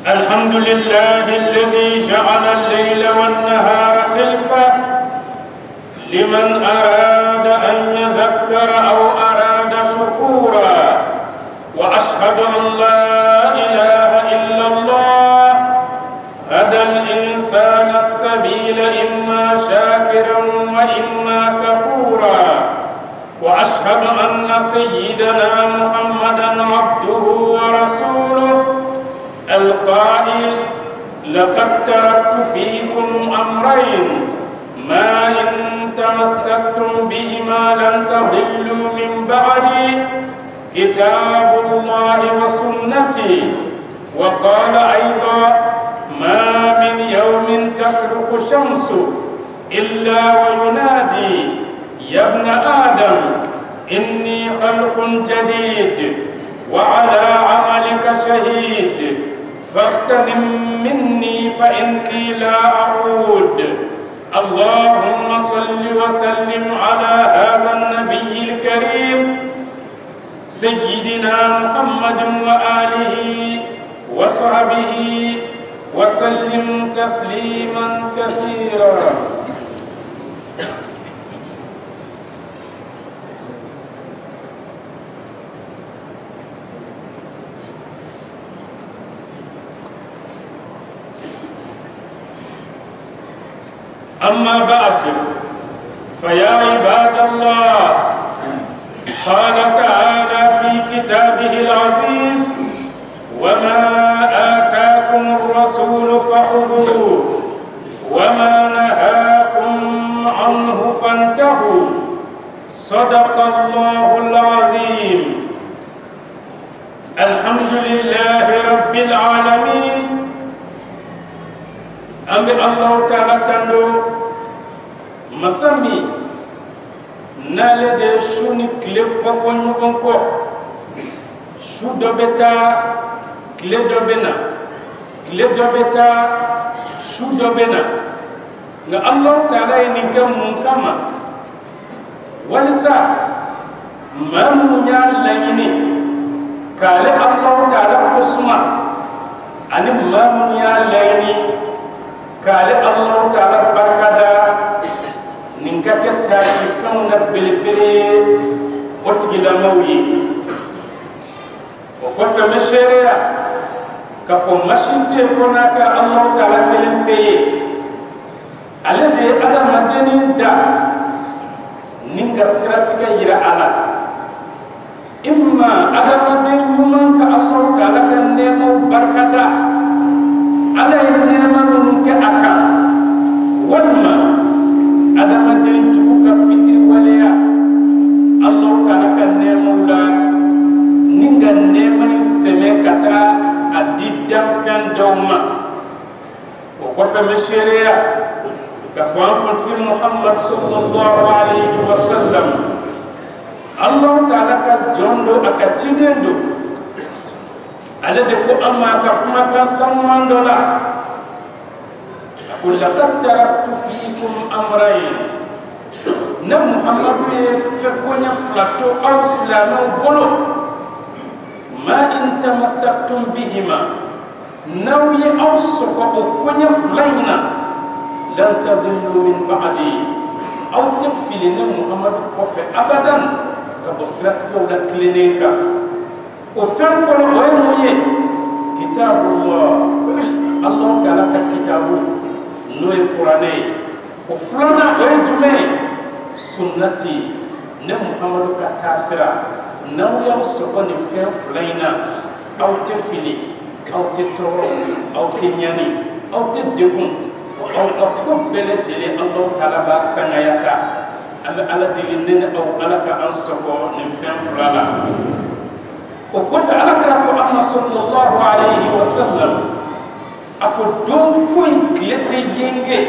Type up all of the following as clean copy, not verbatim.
الحمد لله الذي جعل الليل والنهار خلفة لمن أراد أن يذكر أو أراد شكورا، وأشهد أن لا إله إلا الله هدى الإنسان السبيل إما شاكرا وإما كفورا، وأشهد أن سيدنا محمدا عبده ورسوله القائل: لقد تركت فيكم أمرين ما إن تمسكتم بهما لن تضلوا من بعدي، كتاب الله وسنتي. وقال أيضا: ما من يوم تشرق الشمس إلا وينادي يا ابن آدم إني خلق جديد وعلى عملك شهيد، فاغتنم مني فإني لا أعود. اللهم صل وسلم على هذا النبي الكريم سيدنا محمد وآله وصحبه وسلم تسليما كثيرا. أما بعد، فيا عباد الله، قال تعالى في كتابه العزيز: وما آتاكم الرسول فخذوه وما نهاكم عنه فانتهوا، صدق الله العظيم. الحمد لله رب العالمين. أمي الله تعالى تندو مسامي نالي دي شوني كليف فوني كونكو شو دوبتا كليف دوبنا كليف دوبتا شو دوبنا نا الله تعالى ينكم منكما ولسا ما منيا ليني قال الله تعالى كسما أني ما منيا ليني قال الله تعالى بركدا نكتة تاشفون بالبلي وتجلا موي وكفى مشاريع كفو مشيتي فناك الله تعالى كلمبي الذي أدم الدين دا نينك سرتك يرى على إما أدم الدين منك الله تعالى كنمو بركدا على النعمة منك أكا ولما أدم الدين تبوك فتر وليا الله تعالى كنمو لا نينك نعمة سمكتا أديدام فين دوما وكفى مشاريع كفوان كنتي محمد صلى الله عليه وسلم الله تعالى كجندو أكتشدندو على دكو أما كما كان سمان دولا أقول لقد تركت فيكم أمرين نم محمد فكوني فلاتو أو سلاما بولو ما إن تمسكتم بهما نوي أو سكو كوني فلينا لن تضلوا من بعدي أو تفلنا محمد كوفي أبدا كبسرتك ولا كلينيكا وفين فلو ويمويه كتاب الله الله تعالى كتابه نوي قراني وفلنا ويجمعي سنتي نم محمد كتاسرا نو يوسكون فين فلينا أو تفلي أو تتورو أو تنياني أو تدقون أو أقبل تلي الله تعالى بسناياك على دليلنا أو على كأنسكو نفين فلالا وكيف على كلام صلى الله عليه وسلم أقول دون فين كلتي ينجي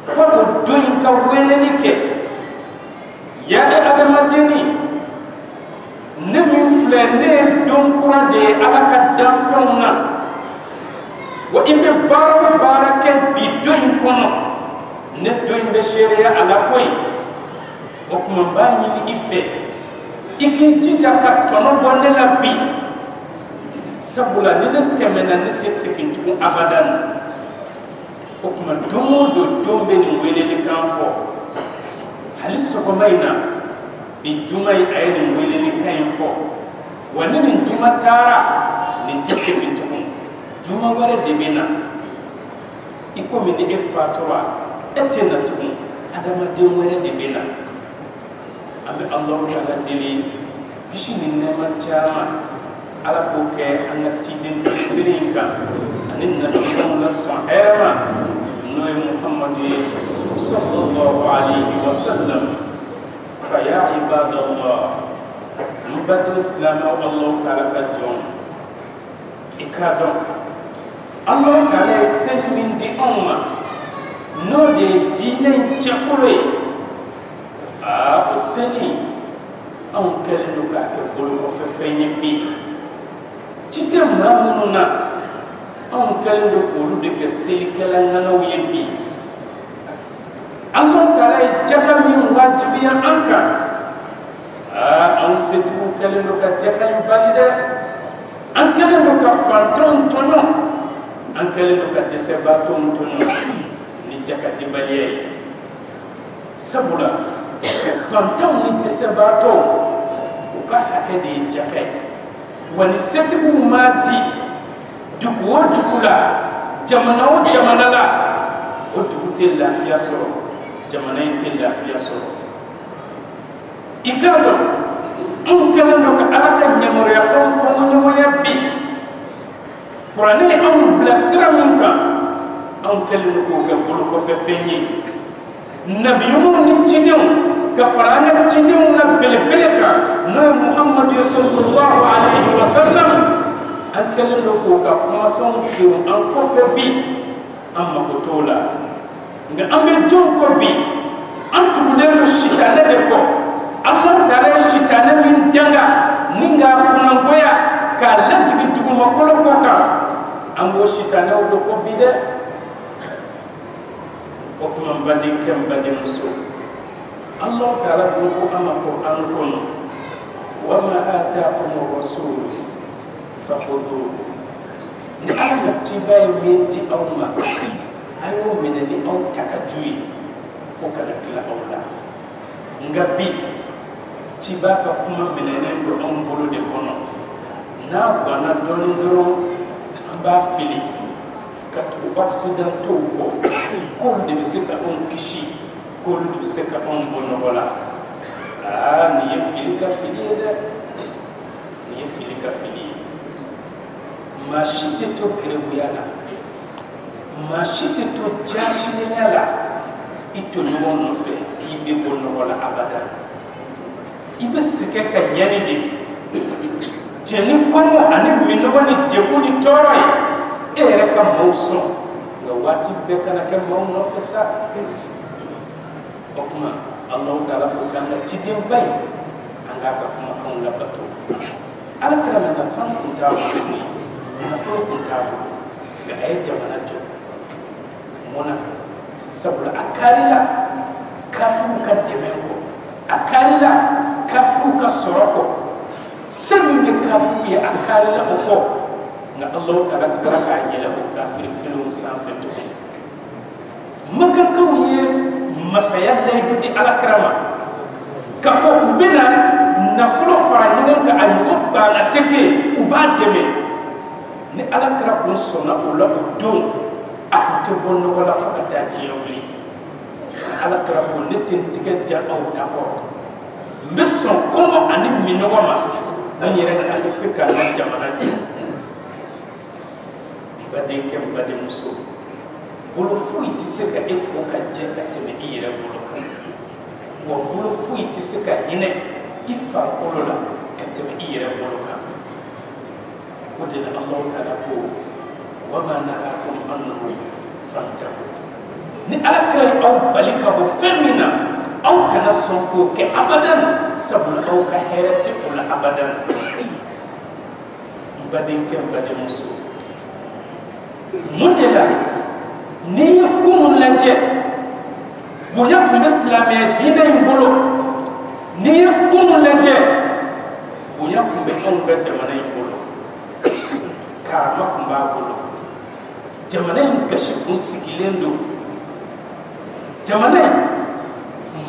فأقول دون كوينك يا أدم الدني نمي فلاني دون كرادي على كدام فونا وإن بارك بدون كنا ندون بشرية على كوي وكمان باني إفه iki tita ka tono bonne la bi sabula ni ne temena ne te sekin tu abadan o kuma domo do dombe ni wele ni kan fo halis ko mayna bi jumay ay ni wele ni kan fo wani ni juma tara ni te sekin tu juma wara de bena iko mi ni fatwa etena tu adama de wara de bena abe Allah taala dili kisi ni nema chama ala ko ke anati din birinka anin nabi Muhammad sallallahu Muhammad sallallahu alaihi wasallam fa ya ibadallah mubadu islam Allah taala ka jon ikadon Allah taala sen min di umma no de dinen chakure a useni on kele do ka ke bolo ko fe fenye bi tite mamununa on kele do ko lu de ke sel kala ngana wiyebi Allah taala jaka min wajibiya anka on setu kele do ka jaka balide an kele do ka fanton tono an kele do ka desebaton tono ni jaka dibaliye sabula fanton ni desebato ka hakade jaka wani setu mati duku dukula jamana o jamana la o dukutel lafiya soro jamana intel lafiya soro ikado on kala no ka alaka nyamoro ya kan fomo nyomo ya bi qur'ani on blasira minka on kala ko ka bulu ko fe fenyi nabiyumo ni tidon ka farana tidon na belebeleka no Muhammad sallallahu alaihi wasallam an kala ko ka kuma ton ko an ko fe bi amma ko tola nga ambe jon ko bi an tugule no shitana de ko Allah taala shitana min danga ninga kunan goya ka latigi tugu makolo ko ka ambo shitana do ko bi de o kuma badi kem badi muso Allah taala do ko ama Qur'an kon wa ma ataakum ar-rasul fakhudhu ni ala tibay min di awma ayo minani aw takatui o kala kila awla ngabi tiba ka kuma minani do on bolo de kono na bana don doro ba fili ka to accident to ko de bisika on kishi ko de bisika on bono wala ni fili ka fili de ni fili ka fili ma shite to kerebuyala ma shite to jashine nyala ito no no fe ki be bono wala abada ibe sike ka nyani de jeni komo ani minno ni debuni toray ere ka mawso ga wati be kana ka maw no fe sa okuma Allah taala ko kan tidim bay anga ka kuma kan labato ala kala na san ko ta ni na fo ko ta ga ay jamana to mona sabula akarila kafu ka demengo akarila kafu ka soroko sami be kafu ya akarila ko na Allah taala baraka yela ko kafir kilo sanfe to maka kawye masaya lay dudi alakrama kafo bina na fulo fara nyen ka ayu ba na teke uba deme ni alakra ko sona ula do akute bonno wala fakata jiyawli alakra ko netin tike ja aw tako meson komo ani minoma ni yere ka sika na jamana bade kem bade muso bolo fuyi tisika e ko ka je ka tebe ire bolo ka wo bolo fuyi tisika hine ifa kolola ka tebe ire bolo ka ودل الله تعالى وما نهاكم عنه فانتهوا ni alakra au balika femina au kana sonko ke abadan sabul au ka herati ul abadan badin ke badin musu mudela ni yakum laje bunya kum islamiyya dinay bolo ni yakum laje bunya kum be on be jamana bolo karama kun b'a bolo jamana in gasi kun sigilen don jamana in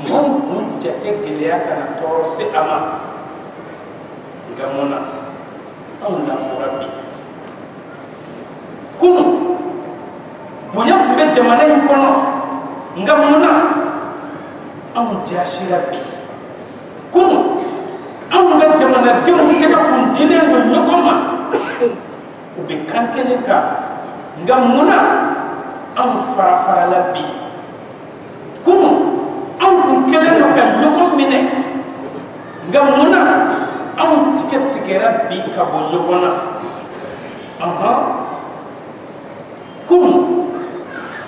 mɔgɔw kun jate gɛlɛya kana tɔɔrɔ se a ma nka mun na anw lafora bi kunun bonya kun bɛ jamana in kɔnɔ nka mun na anw jasira bi kunun anw ka jamanadenw tɛgɛ kun dilen don ɲɔgɔn ma u bɛ kan kelen kan nka mun na anw farafarala bi kunun anw kun kɛlen don ka ɲɔgɔn minɛ nka mun na anw tigɛ tigɛra bi ka bɔ ɲɔgɔn na kunun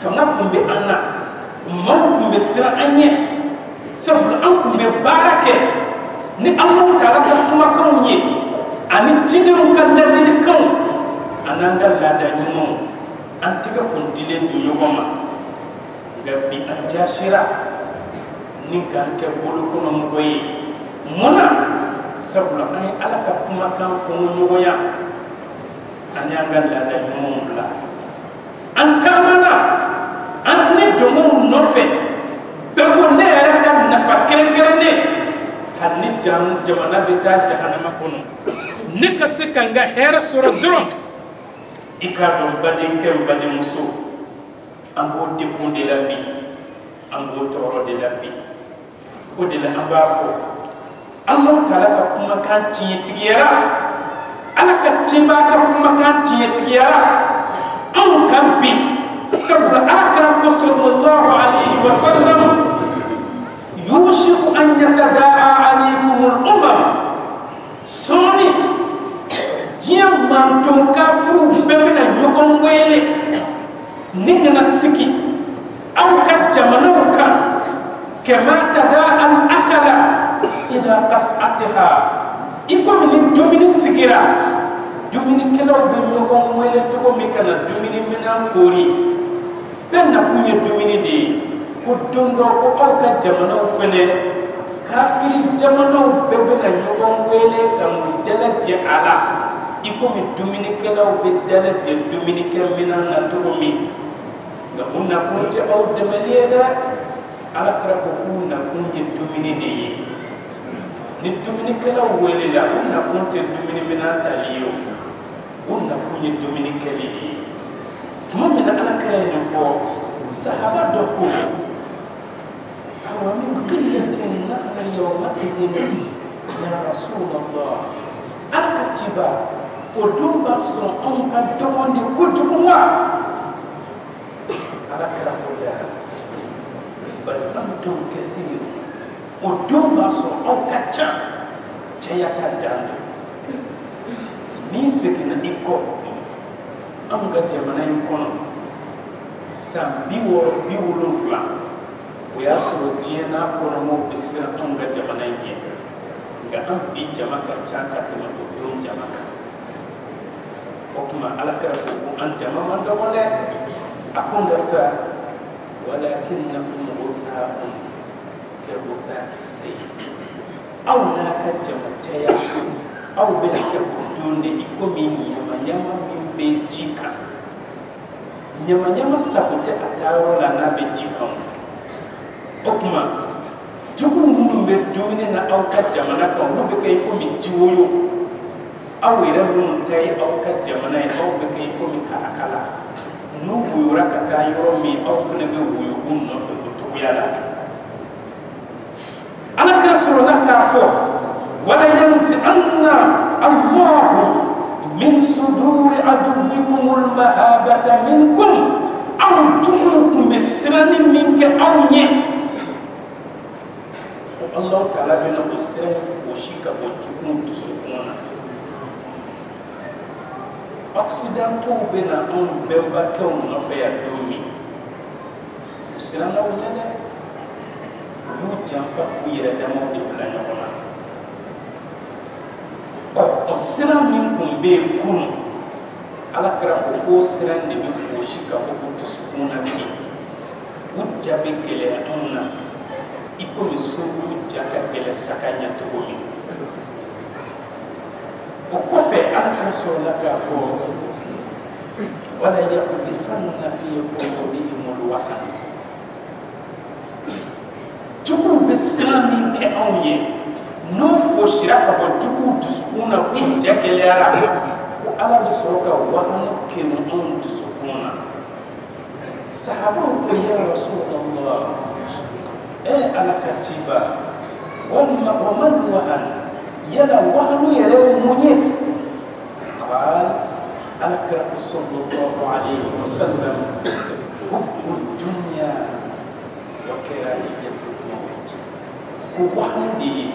fanga kun bɛ an na maaw kun bɛ siran an ɲɛ sabula an kun bɛ baara kɛ ni Alahu Taala ka kumakanw ye ani cidenw ka ladilikanw an'an ka laada ɲumanw an tigɛ kun dilen don ɲɔgɔn ma nka bi an jasira ni k'an kɛ bolokɔnɔmɔgɔ ye mun na sabula an ye Ala ka kumakan fɔnko ɲɔgɔnya an y'an ka laada ɲumanw bila an taamana an ni donmow nɔfɛ bɛɛ ko ne yɛrɛ ka nafa kɛrɛnkɛrɛnnen hali ni jamana bɛ taa jahanama kɔnɔ ne ka se ka n ka hɛrɛ sɔrɔ dɔrɔn i k'a dɔn badenkɛ badenmuso an b'o degun de la bi an b'o tɔɔrɔ de la bi o de la an b'a fɔ Alahu Taala ka kumakan tiɲɛtigiyara Ala ka cibaa ka kumakan tiɲɛtigiyara anw kan bi sabula Alakira ko sallallahu alayhi wa sallam yushiku an yatadaa alaykumul umam sɔɔni diɲɛ manton kafiriw bɛɛ bɛna ɲɔgɔn wele ni kana sigi aw ka jamanaw kan kama tadaa al akala ila qas'atiha i komi ni dumuni sigira dumunikɛlaw bɛ ɲɔgɔn wele cogo min kana dumuni minan koori bɛɛ nakun ye dumuni de ye ko don dɔ ko aw ka jamanaw fɛnɛ kafiri jamanaw bɛɛ bɛna ɲɔgɔn wele ka mu dalajɛ a la i komi dumunikɛlaw bɛ dalajɛ dumunikɛ minan na cogo min nka u nakun tɛ aw dɛmɛli ye dɛ Alakira ko k'u nakun ye dumuni de ye ni dumunikɛlaw welela u nakun tɛ dumuni minan tali ye o nakun ye dumuni kɛli de ye tuma min na Alakira ye nin fɔ sahaba dɔ ko awa min qillatin nahnu yawma'idhin ya Rasulallah Ala ka ciba o don b'a sɔrɔ anw ka dɔgɔn de kojugu wa Alakira ko la bal antum kathir o don b'a sɔrɔ aw ka ca caya ka dan n'i seginna i kɔ anw ka jamana in kɔnɔ san 60-70 o y'a sɔrɔ diɲɛ n'a kɔnɔmaw bɛ siran anw ka jamana in ɲɛ nka an bi jama ka ca ka tɛmɛ o don jama kan o tuma Alakira ko ko an jama man dɔgɔ dɛ a ko nka sa walakinnakum ghutha'un كغثاء السيل أو ناك جمتيا أو بنك بدون إكومي نيما نيما من بيجيكا نيما نيما سبت أتارو لنا بيجيكا أكما تقول من بدون أو كجمنا كم بك إكومي جويو أو يرمون تاي أو كجمنا أو بك إكومي كأكلا نوبو يراك تايرومي أو فنبي ويقوم نفسه تقويالا Alakira sɔrɔla k'a fɔ wala yanzi'anna Allahu min suduri aduwwikumul mahabata minkum aw juguw kun bɛ siranni min kɛ aw ɲɛ ko Alahu Taala bɛna o siran fosi ka bɔ juguw dusukun na Occidentaux bɛna anw bɛnbakɛw nɔfɛ yan don min o siranna o ɲɛ dɛ olu janfa k'u yɛrɛ damaw de bila ɲɔgɔn na o siran min kun bɛ yen kunun Alakira ko k'o siran de bɛ fosi ka bɔ o dusukun na bi o ja bɛ gɛlɛya anw na i komi solu ja ka gɛlɛ saga ɲɛ cogo min o kɔfɛ Alakira sɔrɔla k'a fɔ wala yaqdhifanna fi qulubihim alwahn jugu bislami ke awye no fo shiraka bo jugu dusukuna ku jakelera ko ala bisoka wahn ke no dusukuna sahaba ko ya rasulullah ala katiba ومن وهن يلا وهن يلا مني قال أكرم صلى الله عليه وسلم حب الدنيا وكراهية الموت وهن دي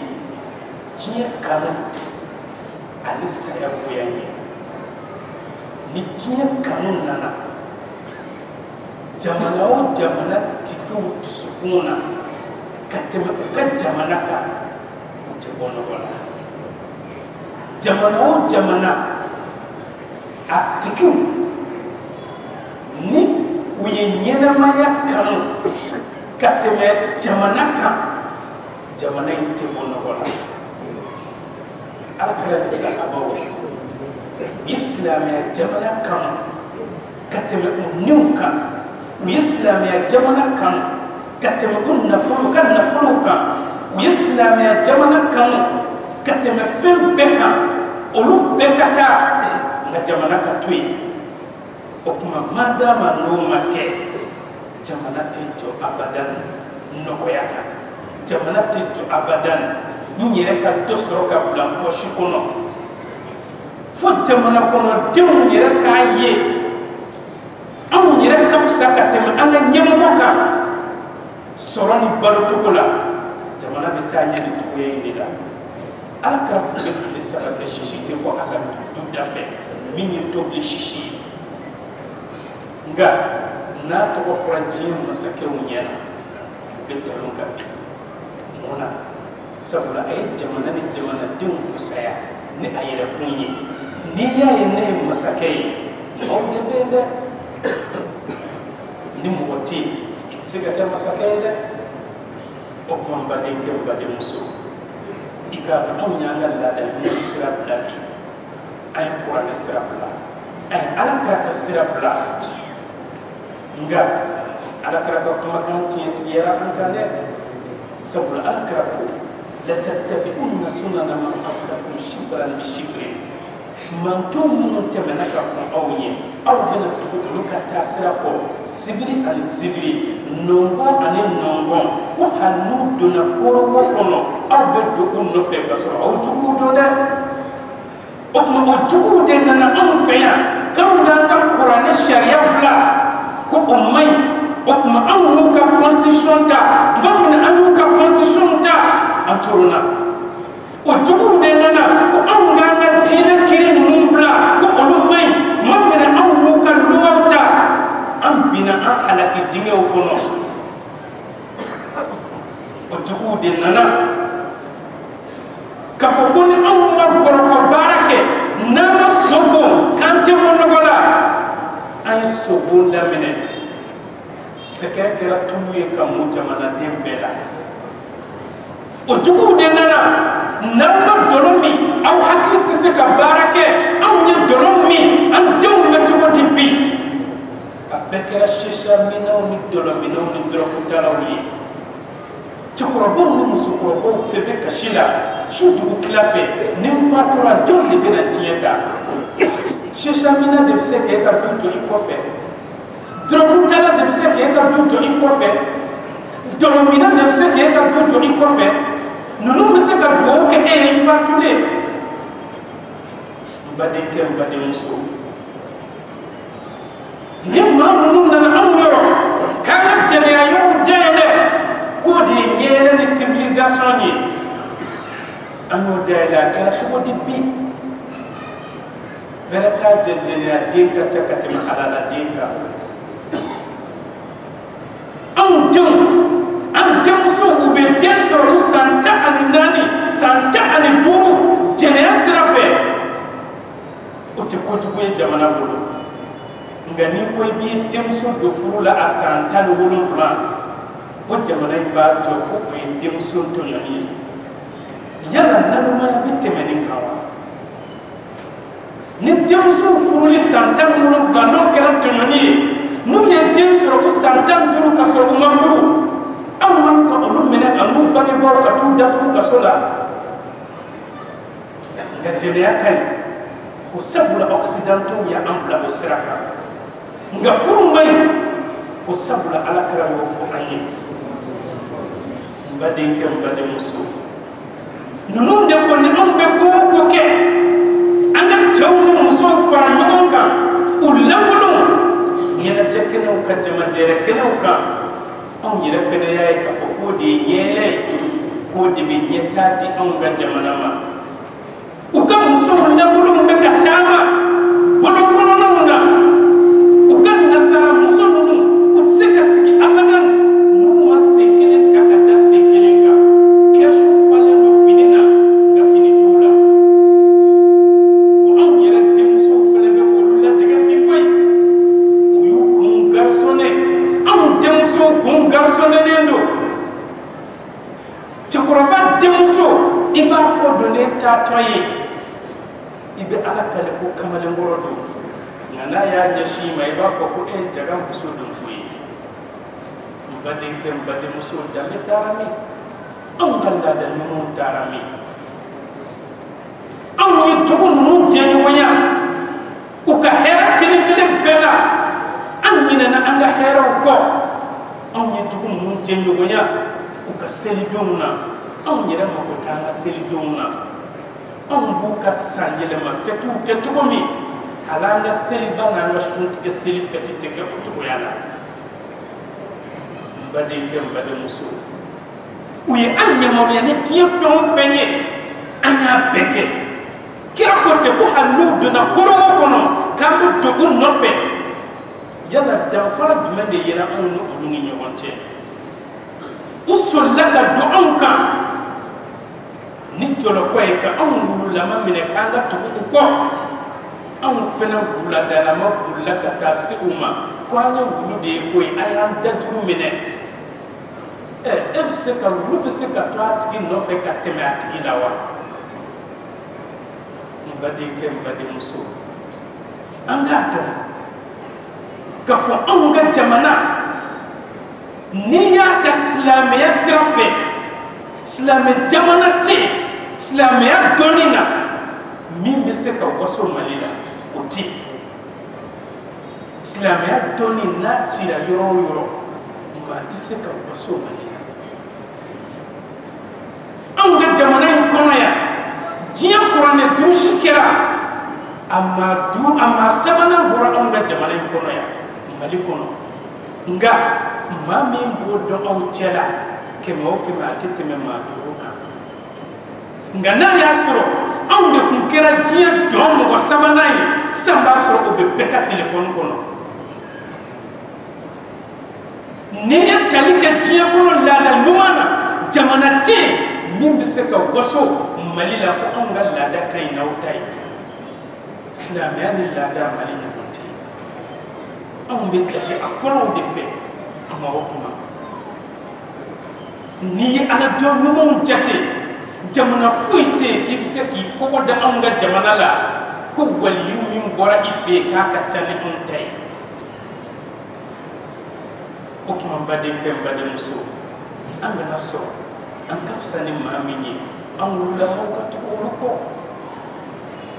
جيه كانوا على السياق يعني نجيه كانوا نانا جمانا وجمانا تكو تسكونا katema jamana ka utebono wala jamana o jamana atiku ni uyenyena maya kanu katema jamana ka jamana utebono wala alakara sahaba islam ya jamana kanu katema unyuka islam ya jamana kanu katema nafulu kan islam ya jamana kan katema fem beka olu bekata nga jamana ka tuyi okuma madama no make jamana tinto abadan nokoyaka jamana tinto abadan nyere ka dosoro ka blanco shikono fo jamana kono dem nyere ka ye am nyere ka fsaka tema anga nyemoka soroni balo tukola jamana be tanya ni tukoye ndida aka be sala be shishi te ko aka du dafe minni to be shishi nga na to ko frajin masake wunyana be talon ka mona sabula ay jamana ni jamana dum fusaya ni ayira kunyi ni ya ne masake o de benda ni moti siga kama sakede okman badin ke badin muso ika na nyanga la da ni sirab la bi ay qur'an sirab la ay ala ka sirab la nga ala ka kuma kan ci ya an kan ne sabul ala ka ko la tattabi'unna sunana man qablakum shibran bi shibrin man to mun temena ka ko awye aw bena to ka tasira ko sibiri al sibiri nongo ani nongo ko hanu dona koro kono aw be do no fe kaso aw jugu do de o mo jugu de nana am fe ya kam ga ka qur'an sharia bla ko ummay o mo am ka constitution ta bam na am ka constitution ta antorona o jugu de nana ko am ga na dina kiri num bla ko ulumay mam na am ka luwata am bina an halaki dinge o kono o tugu de nana ka fo ko ni an ma ko barake nama sobo kante monogola ay sobo lamine sekekera tumuye ka mu jamana dembela o tugu de nana nama dolomi aw hakli tise ka barake aw ni dolomi an dew metugo bi abekera shisha minaw ni dolomi no ni droku talawi chakorobo ni musukorobo bebe kashila shutu klafe nim fatura jolli bena tieta shisha mina de seke ka tuto ikofe droku tala de seke ka tuto ikofe dolomina de seke ka tuto ikofe nunu meseka do ke e fatule mbade muso ni ma nunu nana amuro kama tele ayo dele ko de ngene ni civilisation ni anu dele kala ko di bi beraka jentene ya dinka takate mahalala dinka am jam so ube denso santa ani nani santa ani turu jene asrafe o te ko tugo jamana bolo ngani ko bi demso do furula asanta no wolon fula ko jamana ba to ko ko demso to yani yalla nanu ma bitte menin kawa ni demso furuli santa no wolon fula no kera tan duru ka so ma furu amman ka olu mena anu bani baw ka tu datu ka so la ga jeliya kan ko sabula occidental ya ambla o siraka nga furu mai ko sabula ala kara yo fo anyi mbade ke mbade muso nunu de ko ni ambe ko ke anga tawnu muso fa nyonka ulangulu yena tekeno ka jama jere keno ka on yere fene yaay ka fo ko de yele ko de be nyeta di on ga jamana ma u ka muso ulangulu be ka tama bodo kono na u ka nasara muso nunu u tseka sigi abadan nu ma sekele ka ka da sekele ka kesho fale no finina ga finitula o on yere de muso fele be ko lula diga bi koy garsone am demso gon garsone lendo chakoroba demso iba ko done tatoye ibe ala kale ko kamale ngorodo ngana ya nyashi ma iba fo ko en jagam buso dum koyi mbade kem bade muso dame tarami am ganda da no tarami am ni jogo no jenyo wanya ko ka hera kele kele bela angina na anga hera ko am ni tugu mun jenyo gonya u ka seli donna am yere ma ko tanga seli donna am bu ka sanyele ma fetu te tugo mi halanga seli bana nga sunti ke seli feti te ke ko tugo yala mbade ke mbade muso uye anya mo ya ni tie fon fenye anya beke kira ko te ko halu do na koro kono kambu dogu nofe yala danfara jumɛn de yera anw ni olu ni ɲɔgɔn cɛ u solila ka don anw kan ni jɔlɔkɔ ye ka anw wululama minɛ k'an ka tugu u kɔ anw fɛnɛ wuladalama bolila ka taa se u ma ko an ye wulu de ye koyi a y'an datugu minɛ e bɛ se ka wulu bɛ se ka to a tigi nɔfɛ ka tɛmɛ a tigi la wa n badenkɛ n badenmuso an k'a dɔn ka fɔ anw ka jamana n'i y'a ka silamɛya sira fɛ silamɛ jamana tɛ yen silamɛya dɔnni na min bɛ se ka waso mali la o tɛ yen silamɛya dɔnni n'a cira yɔrɔ o yɔrɔ maa tɛ se ka waso mali la anw ka jamana in kɔnɔ yan diɲɛ kuranɛ durusi kɛra a ma sabanan bɔra anw ka jamana in kɔnɔ yan mali kɔnɔ nka maa min b'o dɔn aw cɛ la kɛmɛ o kɛmɛ a tɛ tɛmɛ maa duuru kan nka n'a y'a sɔrɔ anw de tun kɛra diɲɛ dɔn mɔgɔ sabanan ye sisan b'a sɔrɔ o bɛ bɛɛ ka telefɔni kɔnɔ n'i ye tali kɛ diɲɛ kɔnɔ laada ɲuman na jamana tɛ yen min bɛ se ka waso mali la ko anw ka laada ka ɲi n'aw ta ye silamɛya ni laada mali ɲɔgɔn tɛ yen anw bɛ jate a fɔlɔw de fɛ tuma o tuma n'i ye ala jɔn ɲumanw jate jamana foyi tɛ yen k'i bɛ se k'i kɔkɔ da anw ka jamana la ko waliyu min bɔra i fɛ yen k'a ka ca ni anw ta ye o tuma n badenkɛ n badenmuso an kana sɔrɔ an ka fisa ni maa min ye an wulilamaw ka tugu olu kɔ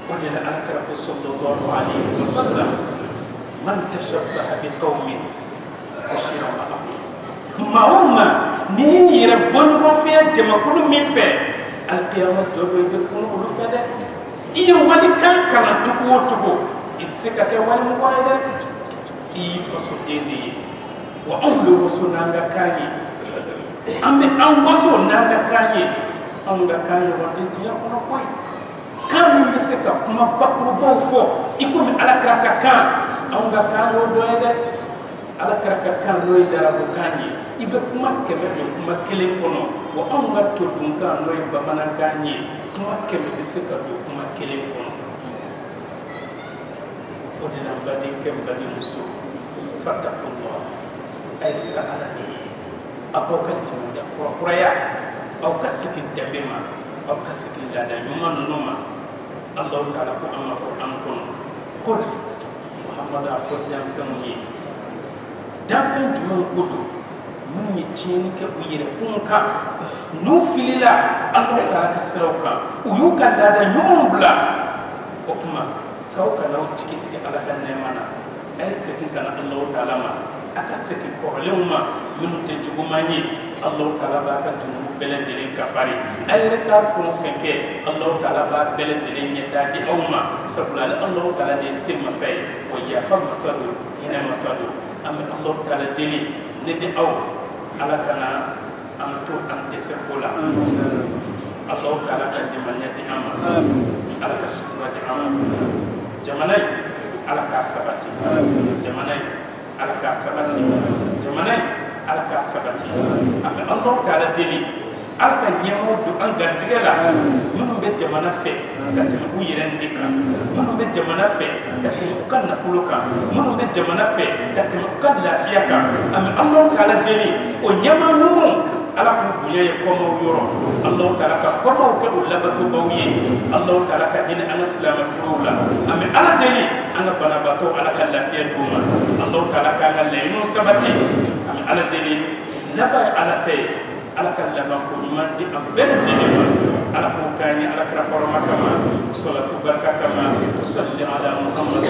o de la alakira ko sallallahu alayhi wa sallam man tashabbaha bi qawmin ushira ma'ahum maa o maa n'i y'i yɛrɛ bɔ ɲɔgɔn fɛ jamakulu min fɛ alqiyama jɔ bɛ i bɛ kunu olu fɛ dɛ i ye walikan kalan cogo o cogo i tɛ se ka kɛ walimɔgɔ ye dɛ i y'i fasoden de ye wa anw bɛ waso n'an ka kan ye an bɛ an waso n'an ka kan ye anw ka kan ɲɔgɔn tɛ diɲɛ kɔnɔ koyi kan min bɛ se ka kuma bakurubaw fɔ i komi alakira ka kan anw ka kan y'o dɔ ye dɛ alakira ka kan n'o ye darabokan ye i bɛ kuma kɛmɛ don kuma kelen kɔnɔ wa anw ka todunkan n'o ye bamanankan ye kuma kɛmɛ bɛ se ka don kuma kelen kɔnɔ o de la n badenkɛ n badenmuso fattakullah a ye siran ala de ye a b'aw ka limaniya kurakuraya aw ka segin danbe ma aw ka segin laada ɲuman ninnu ma alahu taala ko an ma ko an kɔnɔ ko muhamadu a fɔ danfɛnw ye danfɛn jumɛn ko don minnu ye tiɲɛni kɛ u yɛrɛkun kan n'u filila Alahu Taala ka siraw kan u y'u ka laada ɲumanw bila o tuma k'aw kana aw jigi tigɛ Ala ka nɛɛma na a ye segin ka na Alahu Taala ma a ka segin kɔrɔlenw ma minnu tɛ juguman ye Alahu Taala b'a ka junubu bɛɛ lajɛlen kafari a yɛrɛ k'a fɛn o fɛn kɛ Alahu Taala b'a bɛɛ lajɛlen ɲɛtaa di aw ma sabula Alahu Taala de ye se masa ye wa yafa masa don hinɛ masa don an bɛ Alahu Taala deli ne ni aw Ala kana an to an dɛsɛ ko la Alahu Taala ka limaniya di an ma Ala ka sutura di an ma jamana in Ala k'a sabati jamana in Ala k'a sabati jamana in Ala k'a sabati an bɛ Alahu Taala deli Ala ka ɲɛmɔgɔw don an garijɛgɛ la minnu bɛ jamana fɛ ka tɛmɛ u yɛrɛ de kan minnu bɛ jamana fɛ ka tɛmɛ u ka nafolo kan minnu bɛ jamana fɛ ka tɛmɛ u ka lafiya kan an bɛ Alahu Taala deli o ɲɛmaa ninnu Ala k'u bonya ye kɔmaw yɔrɔ Alahu Taala ka kɔmaw kɛ o labatobaaw ye Alahu Taala ka hinɛ an ka silamɛ furuw la an bɛ Ala deli an ka banabaatɔ Ala ka lafiya d'u ma Alahu Taala k'an ka laɲiniw sabati an bɛ Ala deli laban ye Ala ta ye Ala ka laban ko ɲuman di an bɛɛ lajɛlen ma Ala k'o k'an ye Ala kira hɔrɔma kama salatu barika kama salli ala Muhammad